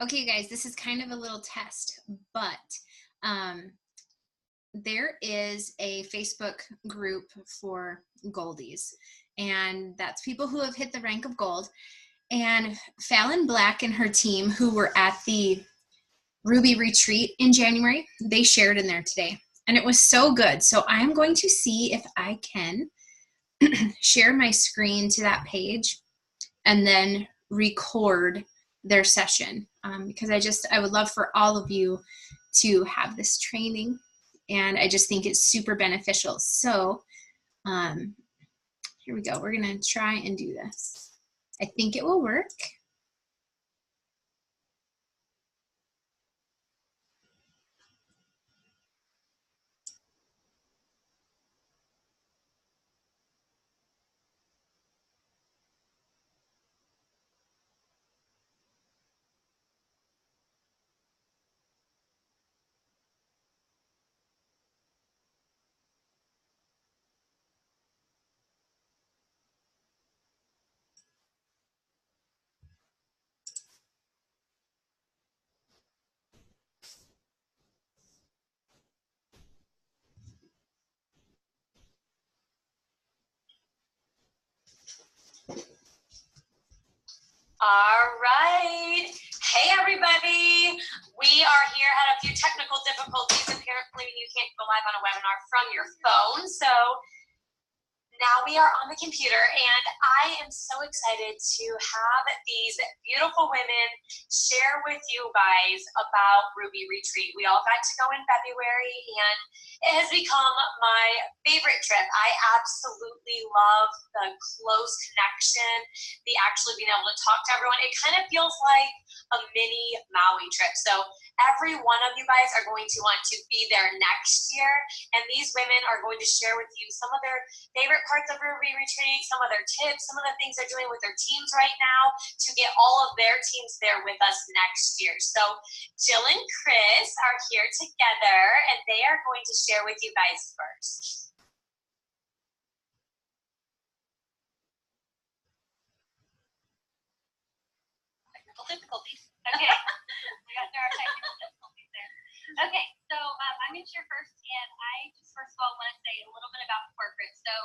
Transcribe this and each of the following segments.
Okay, guys, this is kind of a little test, but there is a Facebook group for goldies, and that's people who have hit the rank of gold. And Phallin Black and her team, who were at the Ruby retreat in January, they shared in there today, and it was so good. So I'm going to see if I can share my screen to that page and then record their session, because I would love for all of you to have this training, and I just think it's super beneficial. So here we go. We're gonna try and do this. I think it will work. All right. Hey, everybody. We are here, had a few technical difficulties. Apparently, you can't go live on a webinar from your phone. So now we are on the computer, and I am so excited to have these beautiful women share with you guys about Ruby Retreat. We all got to go in February, and it has become my favorite trip. I absolutely love the close connection, the actually being able to talk to everyone. It kind of feels like a mini Maui trip. So every one of you guys are going to want to be there next year, and these women are going to share with you some of their favorite parts of Ruby Retreat, some of their tips, some of the things they're doing with their teams right now to get all of their teams there with us next year. So Jill and Chris are here together, and they are going to share with you guys first. Technical difficulties. Okay. We got through our technical difficulties there. Okay, so I'm going to share first, and I just first of all want to say a little bit about corporate. So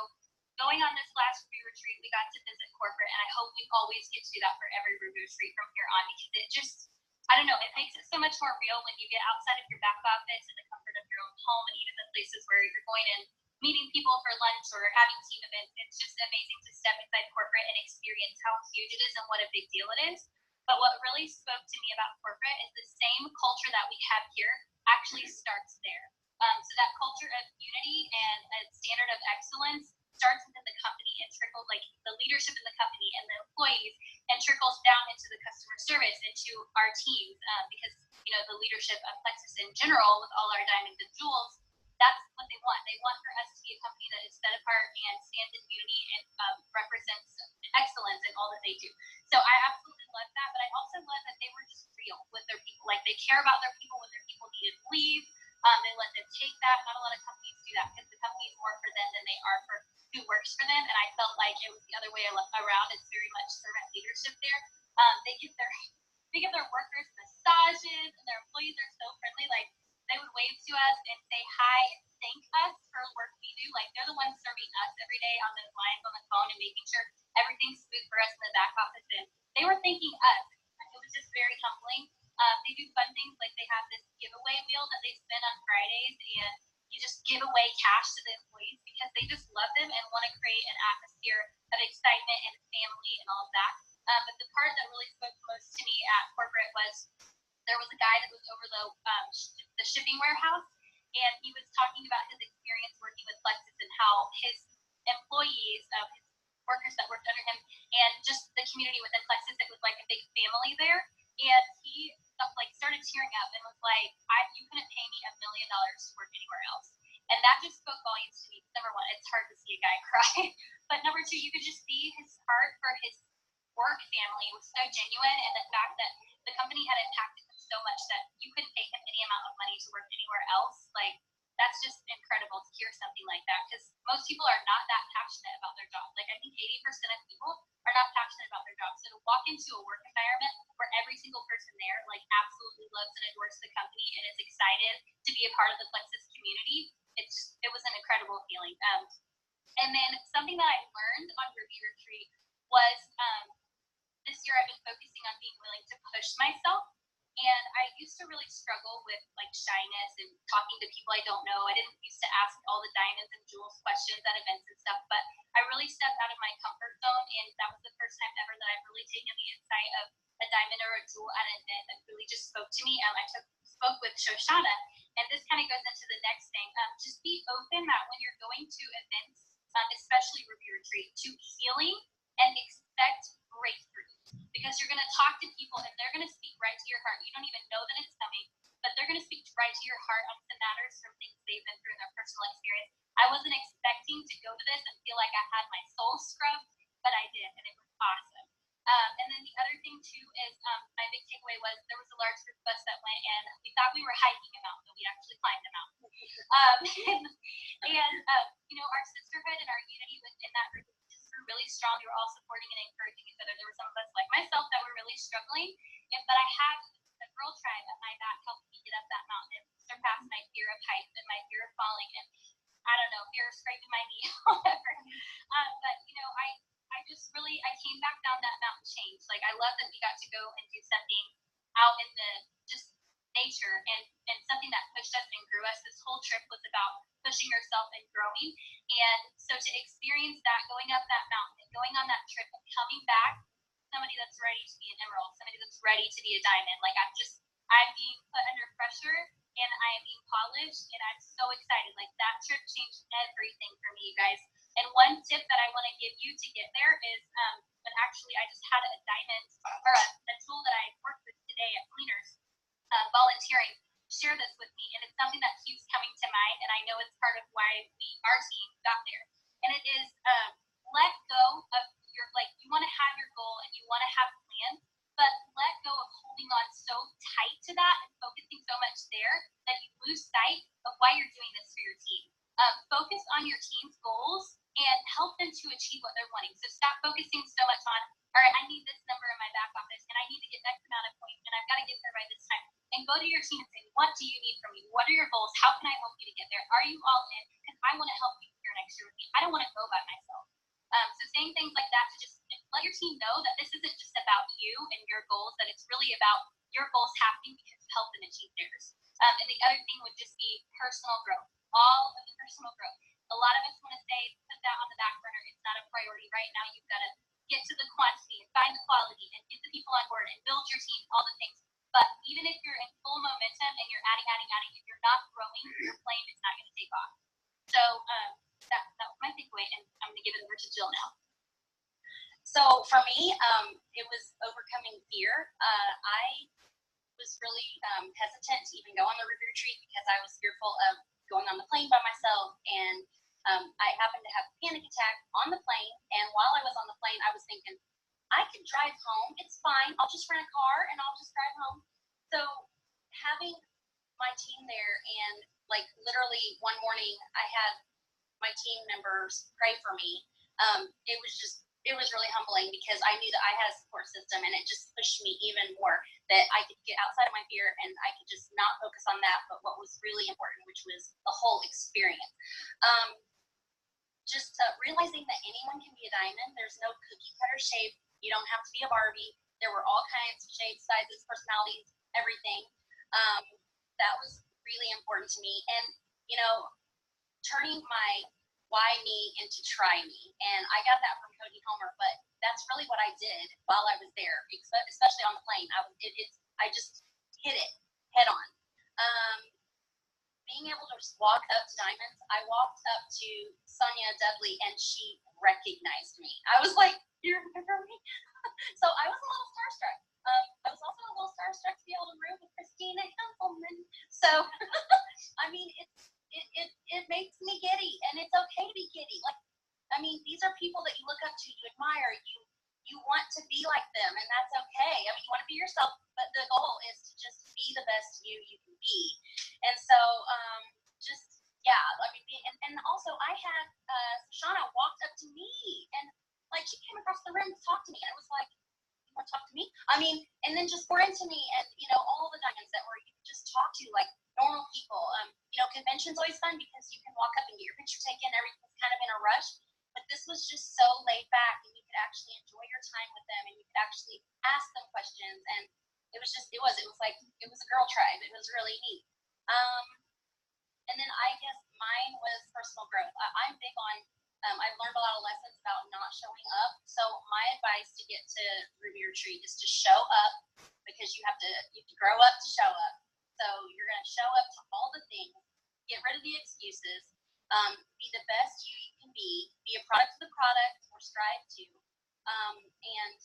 going on this last Ruby retreat, we got to visit corporate, and I hope we always get to do that for every Ruby retreat from here on, because it just, I don't know, it makes it so much more real when you get outside of your back office in the comfort of your own home, and even the places where you're going and meeting people for lunch or having team events. It's just amazing to step inside corporate and experience how huge it is and what a big deal it is. But what really spoke to me about corporate is the same culture that we have here actually starts there. So that culture of unity and a standard of excellence starts within the company and trickles, like the leadership in the company and the employees, and trickles down into the customer service, into our teams, because, you know, the leadership of Plexus in general, with all our diamonds and jewels, that's what they want. They want for us to be a company that is set apart and stands in unity and represents excellence in all that they do. So I absolutely love that, but I also love that they were just real with their people. Like, they care about their people when their people needed leave. They let them take that. Not a lot of companies do that, because the company is more for them than they are for who works for them. And I felt like it was the other way around. It's very much servant leadership there. They give their workers massages, and their employees are so friendly. Like, they would wave to us and say hi and thank us for the work we do. Like, they're the ones serving us every day on those lines on the phone and making sure everything's smooth for us in the back office. And they were thanking us. It was just very humbling. They do fun things, like they have this giveaway wheel that they spin on Fridays, and you just give away cash to the employees because they just love them and want to create an atmosphere of excitement and family and all of that. But the part that really spoke most to me at corporate was there was a guy that was over the shipping warehouse, and he was talking about his experience working with Plexus and how his employees, his workers that worked under him, and just the community within Plexus, it was like a big family there. And he started tearing up and was like, you couldn't pay me $1 million to work anywhere else. And that just spoke volumes to me. Number one, it's hard to see a guy cry. But number two, you could just see his heart for his work family was so genuine, and the fact that the company had impacted him so much that you couldn't pay him any amount of money to work anywhere else. Like, that's just incredible to hear something like that, because most people are not that passionate about their job. Like, I think 80% of people are not passionate about their job. So to walk into a work environment where every single single person there, like, absolutely loves and adores the company and is excited to be a part of the Plexus community. It was an incredible feeling. And then something that I learned on Review Retreat was this year I've been focusing on being willing to push myself. And I used to really struggle with like shyness and talking to people I don't know. I didn't used to ask all the diamonds and jewels questions at events and stuff, but I really stepped out of my comfort zone, and that was the first time ever that I've really taken the insight of a diamond or a jewel at an event that really just spoke to me. I spoke with Shoshana, and this kind of goes into the next thing. Just be open that when you're going to events, especially Review Retreat, to healing and expect breakthrough, because you're going to talk to people and they're going to speak right to your heart. You don't even know that it's coming, but they're going to speak right to your heart on some matters from things they've been through in their personal experience. I wasn't expecting to go to this and feel like I had my soul scrubbed, but I did, and it was awesome. And then the other thing too is my big takeaway was there was a large group of us that went, and we thought we were hiking a mountain, but we actually climbed a mountain. Our sisterhood and our unity within that group just were really strong. We were all supporting and encouraging each other. There were some of us like myself that were really struggling, but I had a girl tribe at my back helping me get up that mountain and surpass my fear of heights and my fear of falling, and I don't know, fear of scraping my knee, whatever. I came back down that mountain changed. Like, I love that we got to go and do something out in the just nature and something that pushed us and grew us. This whole trip was about pushing yourself and growing. And so to experience that, going up that mountain and going on that trip and coming back, somebody that's ready to be an emerald, somebody that's ready to be a diamond. Like, I'm being put under pressure and I am being polished, and I'm so excited. Like, that trip changed everything for me, you guys. And one tip that I want to give you to get there is, but actually I just had a diamond or a tool that I worked with today at Cleaners, volunteering, share this with me, and it's something that keeps coming to mind, and I know it's part of why our team got there. And it is let go of your, like, you want to have your goal and you want to have plans, but let go of holding on so tight to that and focusing so much there that you lose sight of why you're doing this for your team. Focus on your team's goals and help them to achieve what they're wanting. So stop focusing so much on, all right, I need this number in my back office, and I need to get X amount of points, and I've got to get there by this time. And go to your team and say, what do you need from me? What are your goals? How can I help you to get there? Are you all in? Because I want to help you here next year with me. I don't want to go by myself. So saying things like that to just let your team know that this isn't just about you and your goals, that it's really about your goals happening because you help them achieve theirs. And the other thing would just be personal growth. All of the personal growth. A lot of us want to say, put that on the back burner. It's not a priority right now. You've got to get to the quantity and find the quality and get the people on board and build your team, all the things. But even if you're in full momentum and you're adding, if you're not growing, your flame is not going to take off. So that was my takeaway, and I'm going to give it over to Jill now. So for me, it was overcoming fear. I was really hesitant to even go on the Review Retreat because I was fearful of going on the plane by myself, and I happened to have a panic attack on the plane, and while I was on the plane, I was thinking, I can drive home, it's fine, I'll just rent a car and I'll just drive home. So having my team there, and like literally one morning I had my team members pray for me. It was really humbling because I knew that I had a support system, and it just pushed me even more that I could get outside of my fear and I could just not focus on that, but what was really important, which was the whole experience. Realizing that anyone can be a diamond. There's no cookie cutter shape. You don't have to be a Barbie. There were all kinds of shapes, sizes, personalities, everything. That was really important to me. And, turning my why me into try me. And I got that from Cody Homer, but that's really what I did while I was there, especially on the plane. I just hit it head on. Being able to just walk up to diamonds, I walked up to Sonia Dudley and she recognized me. I was like, you remember me? So I was a little starstruck. I was also a little starstruck to be able to room with Christina Councilman. So, I mean, it makes me giddy, and it's okay to be giddy. These are people that you look up to, you admire, you want to be like them, and that's okay. You want to be yourself, but the goal is to just be the best you can be. And so, and also I had Shauna walked up to me, and she came across the room to talk to me, and I was like, you want to talk to me? And then just for friend to me, and all the diamonds that were you could just talk to like normal people. Convention's always fun because you can walk up and get your picture taken. Everything's kind of in a rush, but this was just so laid back, and you could actually enjoy your time with them, and you could actually ask them questions, and it was like it was a girl tribe. It was really neat. And then I guess mine was personal growth. I'm big on. I've learned a lot of lessons about not showing up. So my advice to get to Ruby Retreat is to show up, because you have to grow up to show up. So you're going to show up to all the things, get rid of the excuses, be the best you can be a product of the product or strive to, and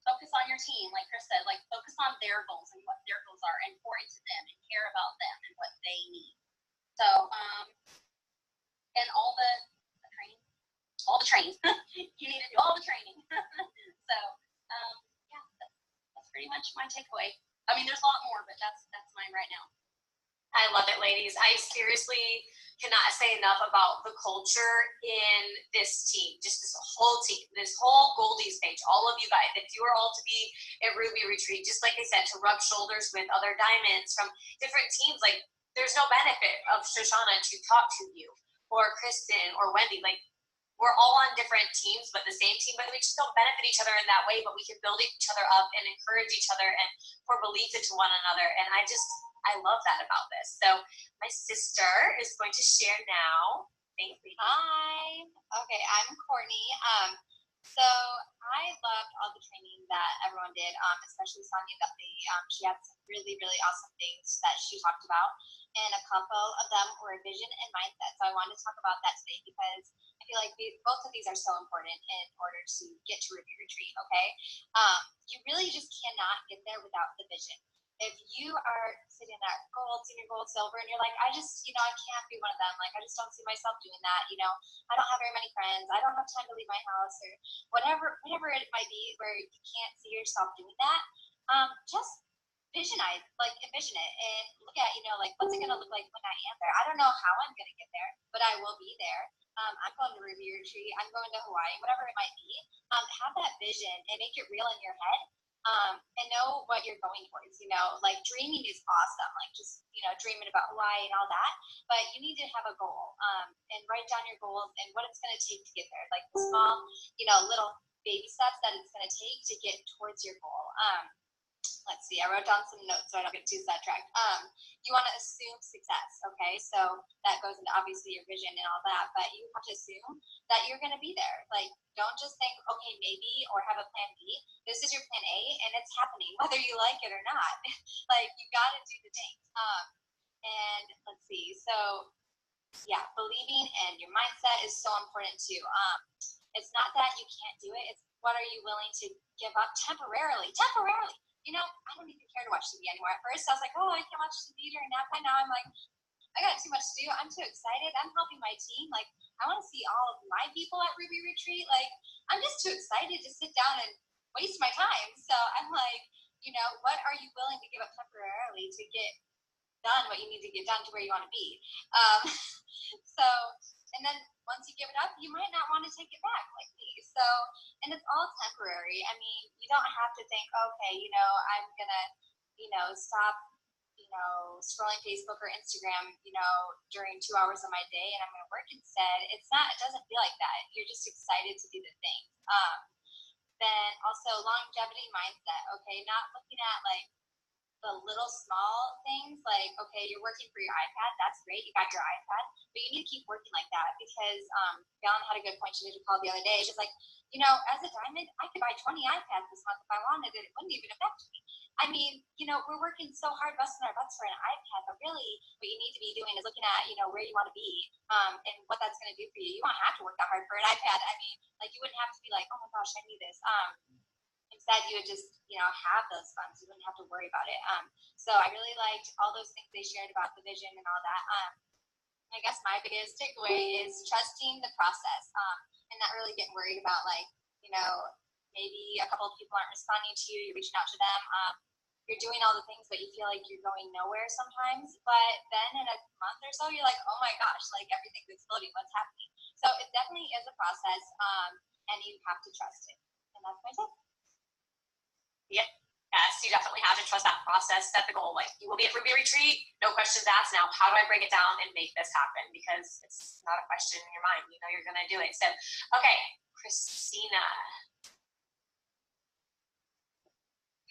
focus on your team, like Chris said, like focus on their goals and what their goals are, and pour into them and care about them and what they need. So, and all the training, you need to do all the training. So, yeah, that's pretty much my takeaway. I mean, there's a lot more, but that's mine right now. I love it, ladies. I seriously cannot say enough about the culture in this team, just this whole team, this whole Goldies page, all of you guys. If you are all to be at Ruby Retreat, just like I said, to rub shoulders with other diamonds from different teams, like there's no benefit of Shoshana to talk to you or Kristen or Wendy. Like, we're all on different teams, but the same team, but we just don't benefit each other in that way, but we can build each other up and encourage each other and pour belief into one another. And I love that about this. So my sister is going to share now. Thank you. Hi. Okay, I'm Courtney. So I loved all the training that everyone did, especially Sonia Guthrie. She had some really, really awesome things that she talked about, and a couple of them were vision and mindset. So I wanted to talk about that today because I feel like both of these are so important in order to get to Ruby Retreat, okay? You really just cannot get there without the vision. If you are sitting at gold, senior gold, silver, and you're like, I just, I can't be one of them. Like, I just don't see myself doing that. I don't have very many friends. I don't have time to leave my house, or whatever it might be where you can't see yourself doing that. Just envision it and look at, like, what's it going to look like when I am there? I don't know how I'm going to get there, but I will be there. I'm going to Ruby Retreat. I'm going to Hawaii, whatever it might be. Have that vision and make it real in your head. And know what you're going towards, like dreaming is awesome, like just, dreaming about Hawaii and all that, but you need to have a goal, and write down your goals and what it's going to take to get there, like the small, little baby steps that it's going to take to get towards your goal. Let's see, I wrote down some notes so I don't get too sidetracked. You want to assume success, okay? So that goes into obviously your vision and all that, but you have to assume that you're going to be there. Like, don't just think, okay, maybe, or have a plan B. This is your plan A, and it's happening, whether you like it or not. Like, you got to do the things. And let's see, so yeah, believing and your mindset is so important too. It's not that you can't do it, it's what are you willing to give up temporarily. I don't even care to watch TV anymore. At first, I was like, oh, I can't watch TV during nap time. Now I'm like, I got too much to do. I'm too excited. I'm helping my team. Like, I want to see all of my people at Ruby Retreat. Like, I'm just too excited to sit down and waste my time. So I'm like, what are you willing to give up temporarily to get done what you need to get done to where you want to be? And then once you give it up, you might not want to take it back, like me. So, and it's all temporary. I mean, you don't have to think, okay, I'm going to, stop, scrolling Facebook or Instagram, during 2 hours of my day, and I'm going to work instead. It doesn't feel like that. You're just excited to do the thing. Then also longevity mindset, okay? Not looking at like the little small things, like, okay, you're working for your iPad, that's great, you got your iPad, but you need to keep working like that, because Phallin had a good point. She did a call the other day. She's like, as a diamond, I could buy 20 iPads this month if I wanted it. It wouldn't even affect me. I mean, we're working so hard, busting our butts for an iPad, but really what you need to be doing is looking at, where you want to be, and what that's going to do for you. You won't have to work that hard for an iPad. I mean, like, you wouldn't have to be like, oh my gosh, I need this. Instead, you would just, have those funds. You wouldn't have to worry about it. So I really liked all those things they shared about the vision and all that. I guess my biggest takeaway is trusting the process, and not really getting worried about, like, maybe a couple of people aren't responding to you, you're reaching out to them. You're doing all the things, but you feel like you're going nowhere sometimes. But then in a month or so, you're like, oh my gosh, like everything's exploding. What's happening? So it definitely is a process, and you have to trust it. And that's my tip. Yep. Yes, you definitely have to trust that process, set the goal. Like, you will be at Ruby Retreat, no questions asked. Now, how do I break it down and make this happen? Because it's not a question in your mind. You know you're going to do it. So, okay, Christina.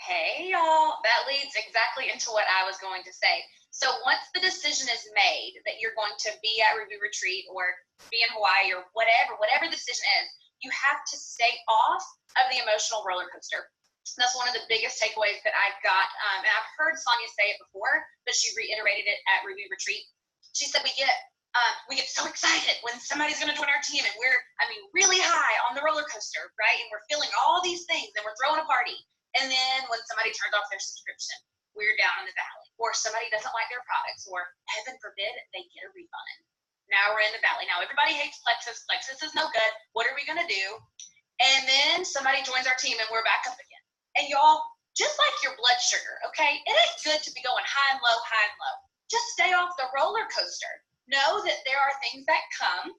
Hey, y'all. That leads exactly into what I was going to say. So once the decision is made that you're going to be at Ruby Retreat or be in Hawaii or whatever the decision is, you have to stay off of the emotional roller coaster. That's one of the biggest takeaways that I got. And I've heard Sonia say it before, but she reiterated it at Ruby Retreat. She said, we get so excited when somebody's going to join our team, and we're, really high on the roller coaster, right? And we're feeling all these things, and we're throwing a party. And then when somebody turns off their subscription, we're down in the valley. Or somebody doesn't like their products, or heaven forbid, they get a refund. Now we're in the valley. Now everybody hates Plexus. Plexus is no good. What are we going to do? And then somebody joins our team, and we're back up again. And y'all, just like your blood sugar, okay? It ain't good to be going high and low, high and low. Just stay off the roller coaster. Know that there are things that come.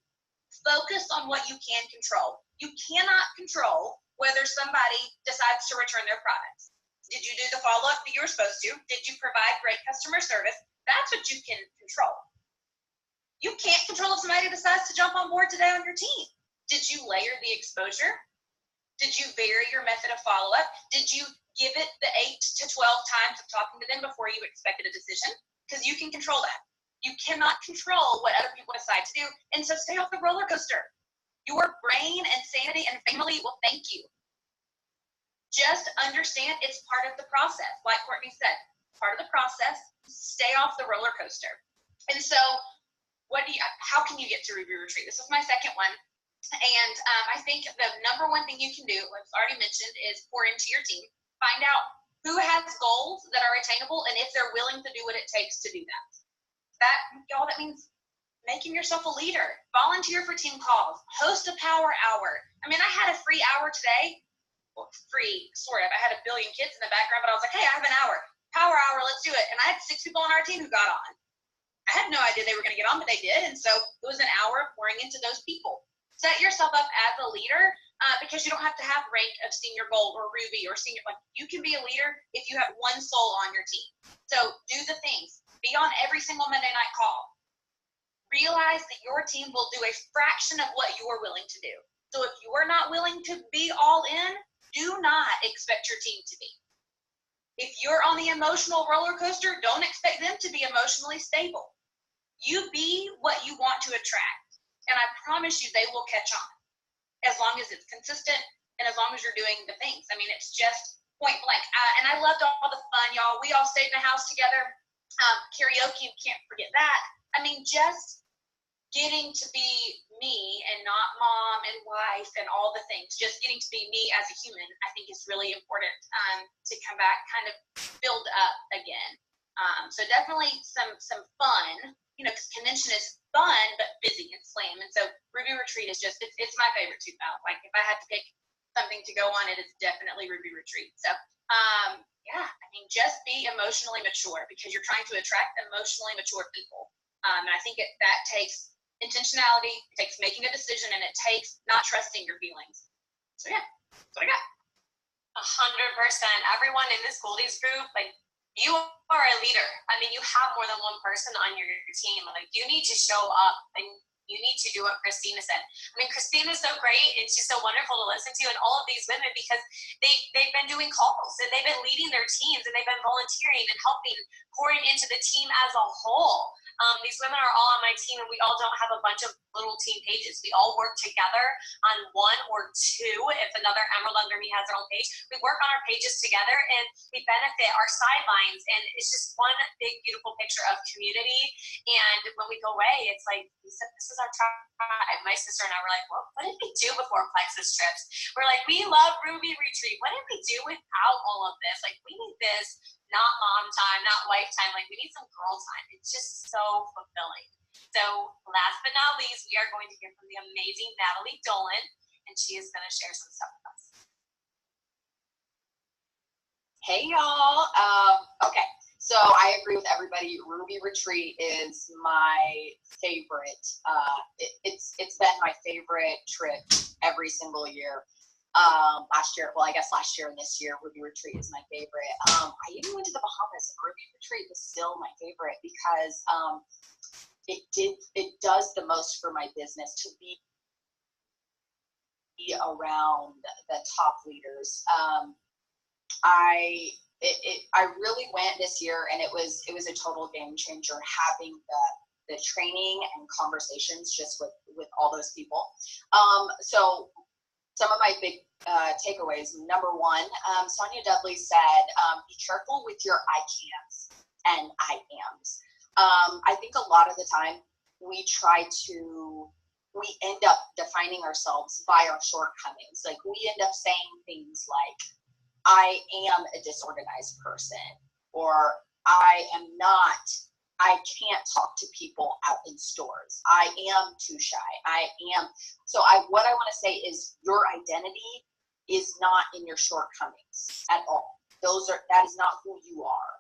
Focus on what you can control. You cannot control whether somebody decides to return their products. Did you do the follow-up that you were supposed to? Did you provide great customer service? That's what you can control. You can't control if somebody decides to jump on board today on your team. Did you layer the exposure? Did you vary your method of follow-up? Did you give it the 8 to 12 times of talking to them before you expected a decision? Because you can control that. You cannot control what other people decide to do, and so stay off the roller coaster. Your brain and sanity and family will thank you. Just understand it's part of the process. Like Courtney said, part of the process, stay off the roller coaster. And so how can you get to Ruby Retreat? This is my second one. And I think the number one thing you can do, like I've already mentioned, is pour into your team. Find out who has goals that are attainable and if they're willing to do what it takes to do that. That means making yourself a leader. Volunteer for team calls. Host a power hour. I had a free hour today. Well, free, sort of. I had a billion kids in the background, but I was like, hey, I have an hour. Power hour, let's do it. And I had 6 people on our team who got on. I had no idea they were going to get on, but they did. And so it was an hour of pouring into those people. Set yourself up as a leader because you don't have to have rank of senior gold or ruby or senior. Like, you can be a leader if you have one soul on your team. So do the things. Be on every single Monday night call. Realize that your team will do a fraction of what you are willing to do. So if you are not willing to be all in, do not expect your team to be. If you're on the emotional roller coaster, don't expect them to be emotionally stable. You be what you want to attract. And I promise you they will catch on as long as it's consistent and as long as you're doing the things. It's just point blank. And I loved all the fun, y'all. We all stayed in the house together. Karaoke, you can't forget that. Just getting to be me and not mom and wife and all the things. Just getting to be me as a human, I think is really important to come back, kind of build up again. So definitely some fun, because convention is fun, but busy and slam. And so Ruby Retreat is just, it's my favorite too, Val. Like, if I had to pick something to go on, it is definitely Ruby Retreat. So, just be emotionally mature because you're trying to attract emotionally mature people. And I think that takes intentionality, it takes making a decision, and it takes not trusting your feelings. So yeah, that's what I got. 100%. Everyone in this Goldies group, you are a leader. You have more than one person on your team. You need to show up and you need to do what Christina said. Christina's so great and she's so wonderful to listen to, and all of these women, because they've been doing calls and they've been leading their teams and they've been volunteering and helping, pouring into the team as a whole. These women are all on my team, and we all don't have a bunch of little team pages. We all work together on one or two. If another Emerald under me has their own page, we work on our pages together and we benefit our sidelines. And it's just one big, beautiful picture of community. And when we go away, it's like, we said, this is our tribe. My sister and I were like, well, what did we do before Plexus trips? We're like, we love Ruby Retreat. What did we do without all of this? We need this. Not mom time, not wife time. We need some girl time. It's just so fulfilling. So last but not least, we are going to hear from the amazing Natalie Dolan, and she is going to share some stuff with us. Hey, y'all. Okay, so I agree with everybody. Ruby Retreat is my favorite. It's been my favorite trip every single year. Last year and this year, Ruby Retreat is my favorite. I even went to the Bahamas, and Ruby Retreat was still my favorite because it does the most for my business to be around the top leaders. I really went this year, and it was a total game changer having the training and conversations just with all those people. So some of my big takeaways. Number one, Sonia Dudley said, be careful with your I can'ts and I ams. I think a lot of the time we end up defining ourselves by our shortcomings. Like, we end up saying things like, I am a disorganized person, or I can't talk to people out in stores. I am too shy. What I want to say is, your identity is not in your shortcomings at all. That is not who you are.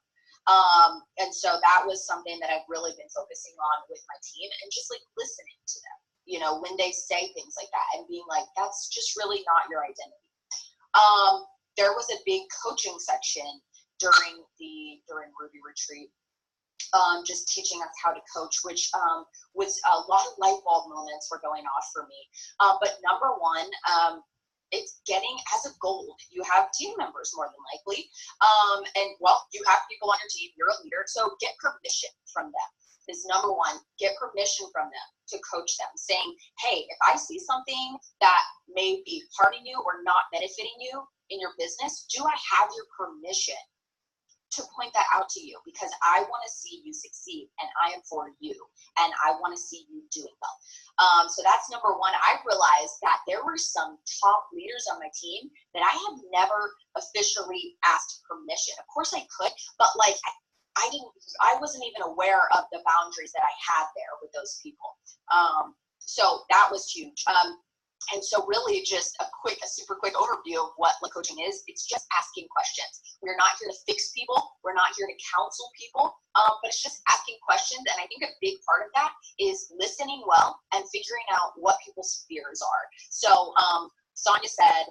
And so that was something that I've really been focusing on with my team, and just like listening to them, when they say things like that, and being like, that's just really not your identity. There was a big coaching section during Ruby Retreat, just teaching us how to coach, which was a lot of light bulb moments were going off for me. But number one, it's getting, as a goal, you have team members more than likely. And you have people on your team, you're a leader, so get permission from them. Is number one, get permission from them to coach them, saying, hey, if I see something that may be hurting you or not benefiting you in your business, do I have your permission to point that out to you? Because I want to see you succeed, and I am for you, and I want to see you doing well. So that's number one. I realized that there were some top leaders on my team that I have never officially asked permission. Of course I could, but I wasn't even aware of the boundaries that I had there with those people. So that was huge. And so really just a super quick overview of what coaching is. It's just asking questions. We're not here to fix people. We're not here to counsel people, but it's just asking questions. And I think a big part of that is listening well and figuring out what people's fears are. So Sonia said,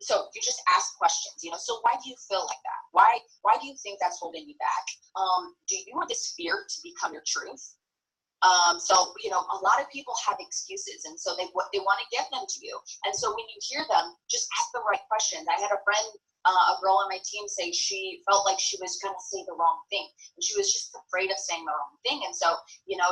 so you just ask questions, so why do you feel like that? Why do you think that's holding you back? Do you want this fear to become your truth? A lot of people have excuses, and so they want to give them to you. And so when you hear them, just ask the right questions. I had a friend, a girl on my team, say she felt like she was going to say the wrong thing, and she was just afraid of saying the wrong thing. And so,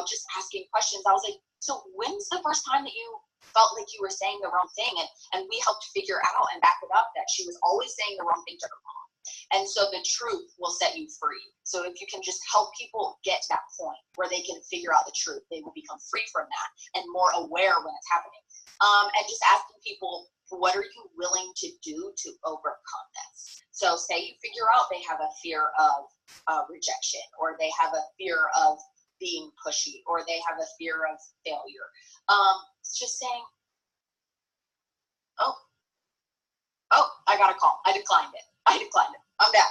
just asking questions, I was like, so when's the first time that you felt like you were saying the wrong thing? And we helped figure out and back it up that she was always saying the wrong thing to her mom. And so the truth will set you free. So if you can just help people get to that point where they can figure out the truth, they will become free from that and more aware when it's happening. And just asking people, what are you willing to do to overcome this? So say you figure out they have a fear of rejection, or they have a fear of being pushy, or they have a fear of failure. It's just saying, oh, I got a call. I declined it. I'm back.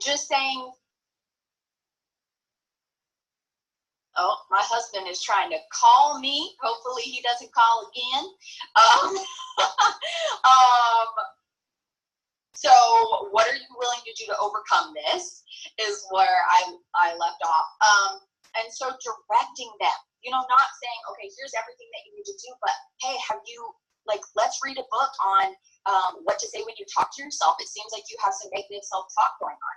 Just saying, oh, my husband is trying to call me. Hopefully he doesn't call again. So what are you willing to do to overcome this is where I left off. And so directing them, not saying, okay, here's everything that you need to do, but hey, let's read a book on what to say when you talk to yourself. It seems like you have some negative self-talk going on.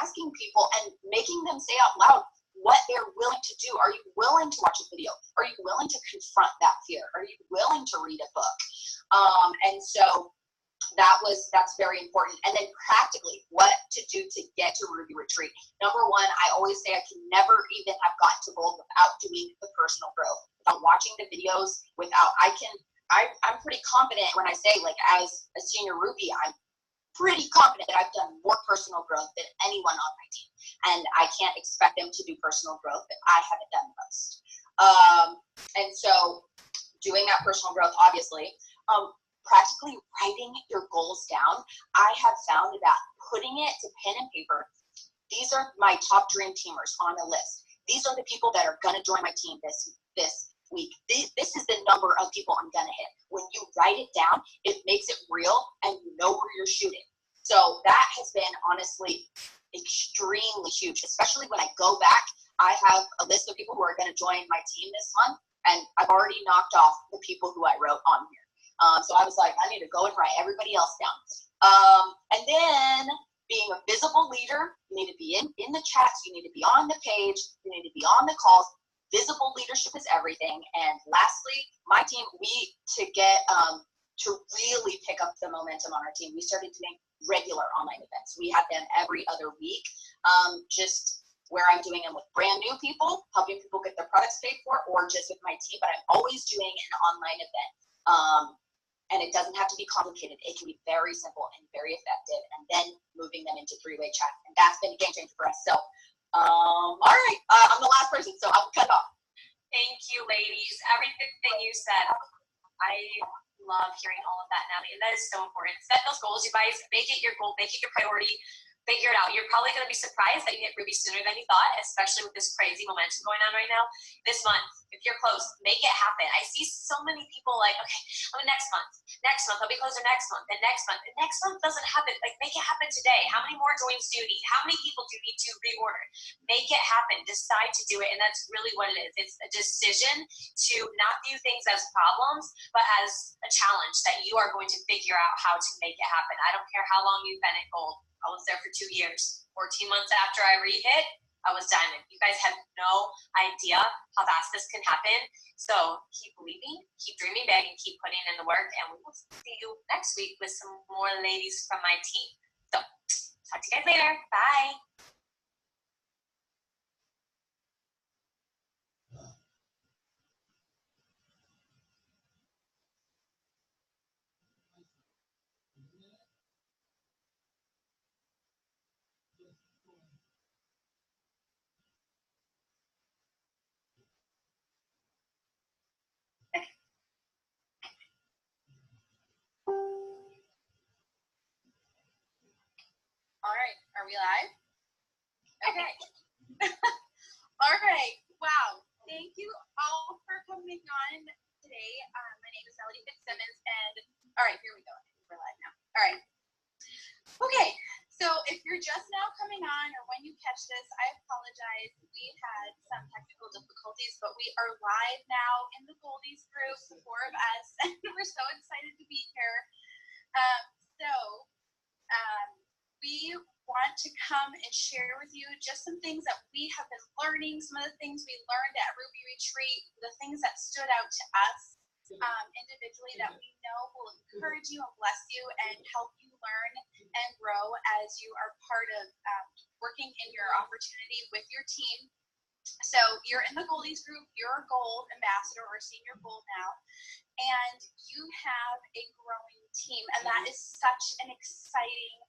Asking people and making them say out loud what they're willing to do. Are you willing to watch a video? Are you willing to confront that fear? Are you willing to read a book? And so that's very important. And then practically what to do to get to Ruby Retreat. Number one, I always say I can never even have gotten to gold without doing the personal growth, without watching the videos, I'm pretty confident when I say, as a senior Ruby, I'm pretty confident that I've done more personal growth than anyone on my team. And I can't expect them to do personal growth if I haven't done most. And so doing that personal growth, obviously, practically writing your goals down. I have found that putting it to pen and paper, these are my top dream teamers on the list. These are the people that are going to join my team this week. This is the number of people I'm going to hit. When you write it down, it makes it real and you know where you're shooting. So that has been honestly extremely huge, especially when I go back. I have a list of people who are going to join my team this month, and I've already knocked off the people who I wrote on here. So I was like, I need to go and write everybody else down. And then being a visible leader, you need to be in the chats, you need to be on the page, you need to be on the calls. Visible leadership is everything. And lastly, my team, to really pick up the momentum on our team, we started doing regular online events. We have them every other week, just where I'm doing them with brand new people, helping people get their products paid for, or just with my team, but I'm always doing an online event. And it doesn't have to be complicated. It can be very simple and very effective, and then moving them into three-way chat. And that's been a game changer for us. So, all right, I'm the last person, so I'll cut off. Thank you, ladies. Everything you said, I love hearing all of that, Natalie, and that is so important. Set those goals, you guys. Make it your goal. Make it your priority. Figure it out. You're probably going to be surprised that you hit Ruby sooner than you thought, especially with this crazy momentum going on right now. This month, if you're close, make it happen. I see so many people like, okay, next month, I'll be closer next month, and next month. And next month doesn't happen. Like, make it happen today. How many more joins do you need? How many people do you need to reorder? Make it happen. Decide to do it, and that's really what it is. It's a decision to not view things as problems, but as a challenge that you are going to figure out how to make it happen. I don't care how long you've been at gold. I was there for 2 years. 14 months after I re-hit, I was diamond. You guys have no idea how fast this can happen. So keep believing, keep dreaming big, and keep putting in the work. And we will see you next week with some more ladies from my team. So talk to you guys later. Bye. All right, are we live? Okay. All right, wow. Thank you all for coming on today. My name is Melody Fitzsimmons, and all right, here we go. I think we're live now. All right. Okay, so if you're just now coming on, or when you catch this, I apologize. We had some technical difficulties, but we are live now in the Goldies group, the 4 of us, and we're so excited to be here. We want to come and share with you just some things that we have been learning, some of the things we learned at Ruby Retreat, the things that stood out to us individually that we know will encourage you and bless you and help you learn and grow as you are part of working in your opportunity with your team. So you're in the Goldies group, you're a gold ambassador or senior gold now, and you have a growing team, and that is such an exciting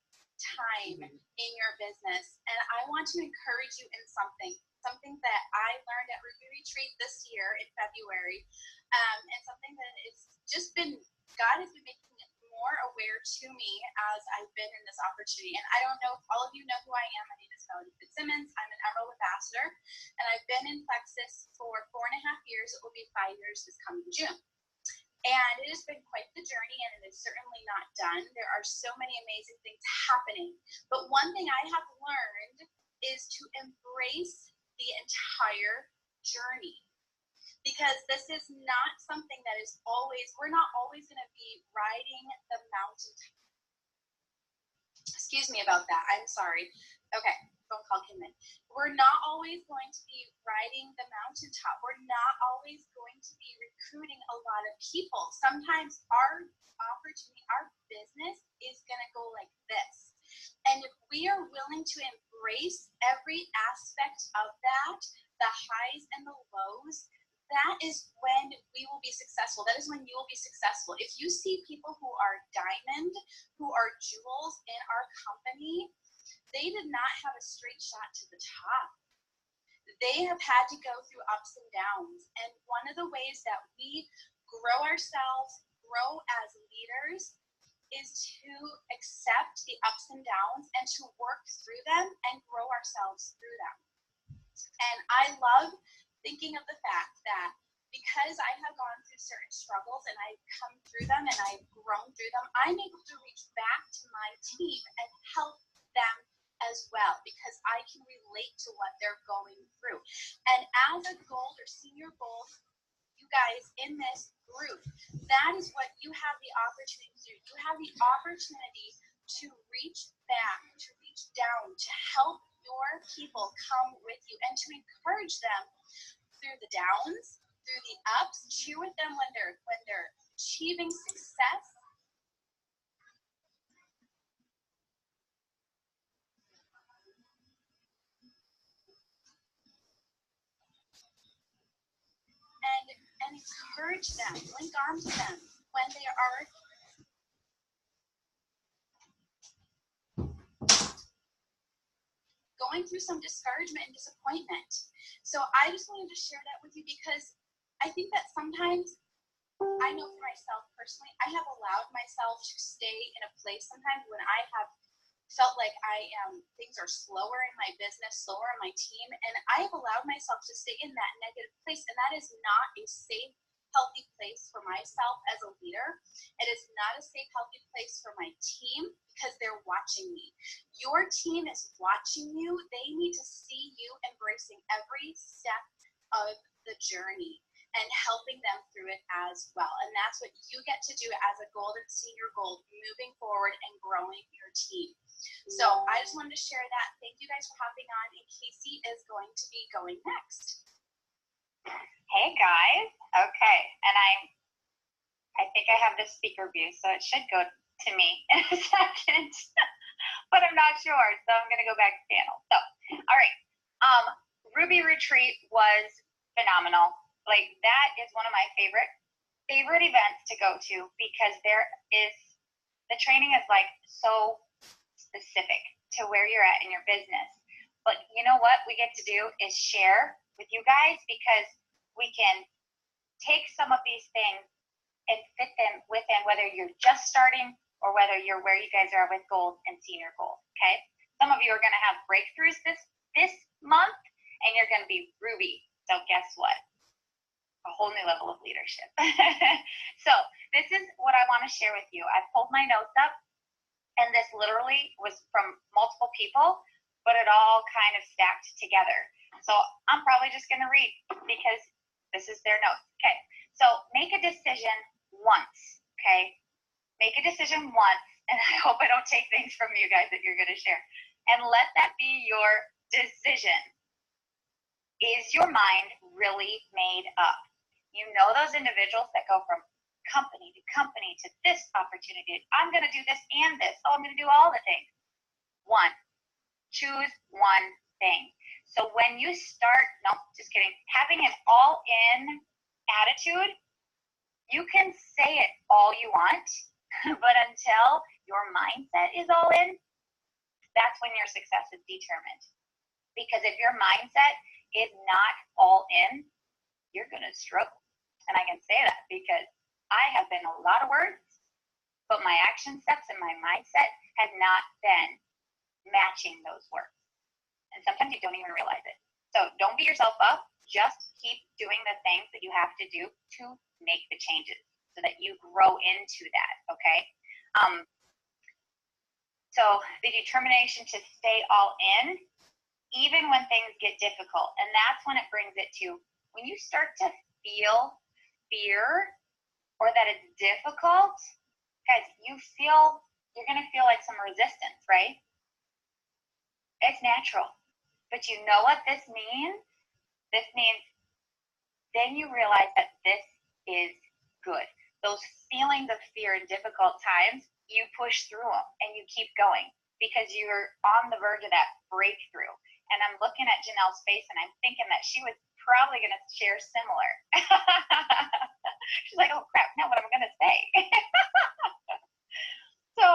time in your business. And I want to encourage you in something that I learned at Ruby Retreat this year in February, and something that it's just been, God has been making it more aware to me as I've been in this opportunity. And I don't know if all of you know who I am. My name is Phallin Black. I'm an Emerald Ambassador, and I've been in Plexus for 4.5 years. It will be 5 years this coming June. And it has been quite the journey, and it is certainly not done. There are so many amazing things happening. But one thing I have learned is to embrace the entire journey. Because this is not something that is always, we're not always going to be riding the mountain. Excuse me about that. I'm sorry. Okay, phone call came in. We're not always going to be riding the mountaintop. We're not always going to be recruiting a lot of people. Sometimes our opportunity, our business is going to go like this. And if we are willing to embrace every aspect of that, the highs and the lows, that is when we will be successful. That is when you will be successful. If you see people who are diamond, who are jewels in our company, they did not have a straight shot to the top. They have had to go through ups and downs. And one of the ways that we grow ourselves, grow as leaders, is to accept the ups and downs and to work through them and grow ourselves through them. And I love thinking of the fact that because I have gone through certain struggles and I've come through them and I've grown through them, I'm able to reach back to my team and help them as well, because I can relate to what they're going through. And as a gold or senior gold, you guys in this group, that is what you have the opportunity to do. You have the opportunity to reach back, to reach down, to help your people come with you and to encourage them through the downs, through the ups, cheer with them when they're achieving success. And encourage them, link arms with them when they are going through some discouragement and disappointment. So I just wanted to share that with you because I think that sometimes, I know for myself personally, I have allowed myself to stay in a place sometimes when I have felt like things are slower in my business, slower in my team, and I have allowed myself to stay in that negative place, and that is not a safe, healthy place for myself as a leader. It is not a safe, healthy place for my team because they're watching me. Your team is watching you. They need to see you embracing every step of the journey and helping them through it as well. And that's what you get to do as a gold and senior gold, moving forward and growing your team. So I just wanted to share that. Thank you guys for hopping on, and Casey is going to be going next. Hey guys, okay, and I think I have the speaker view, so it should go to me in a second, but I'm not sure, so I'm gonna go back to panel. So, all right, Ruby Retreat was phenomenal. Like, that is one of my favorite events to go to, because the training is like so specific to where you're at in your business. But you know what we get to do is share with you guys, because we can take some of these things and fit them within, whether you're just starting or whether you're where you guys are with gold and senior gold, okay? Some of you are gonna have breakthroughs this month, and you're gonna be Ruby. So guess what? A whole new level of leadership. So this is what I wanna share with you. I pulled my notes up, and this literally was from multiple people, but it all kind of stacked together. So I'm probably just gonna read because this is their notes. Okay, so make a decision once, okay? Make a decision once, and I hope I don't take things from you guys that you're gonna share. And let that be your decision. Is your mind really made up? You know those individuals that go from company to this opportunity. I'm gonna do this and this. Oh, I'm gonna do all the things. One, choose one thing. So when you start, no, just kidding, having an all-in attitude, you can say it all you want, but until your mindset is all in, that's when your success is determined. Because if your mindset is not all in, you're gonna struggle. And I can say that because I have been a lot of words, but my action steps and my mindset have not been matching those words. And sometimes you don't even realize it. So don't beat yourself up. Just keep doing the things that you have to do to make the changes so that you grow into that, okay? So the determination to stay all in, even when things get difficult. And that's when it brings it to, when you start to feel fear or that it's difficult, guys, you're gonna feel like some resistance, right? It's natural. But you know what this means? This means then you realize that this is good. Those feelings of fear in difficult times, you push through them and you keep going because you're on the verge of that breakthrough. And I'm looking at Janelle's face and I'm thinking that she was probably going to share similar. She's like, oh crap, no, what am I going to say? So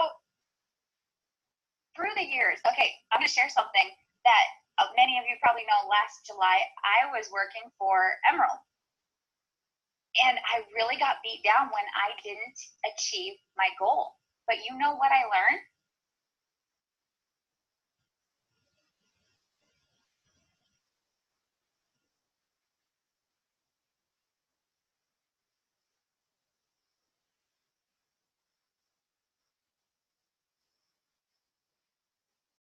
through the years, okay, I'm going to share something that many of you probably know. Last July, I was working for Emerald. And I really got beat down when I didn't achieve my goal. But you know what I learned?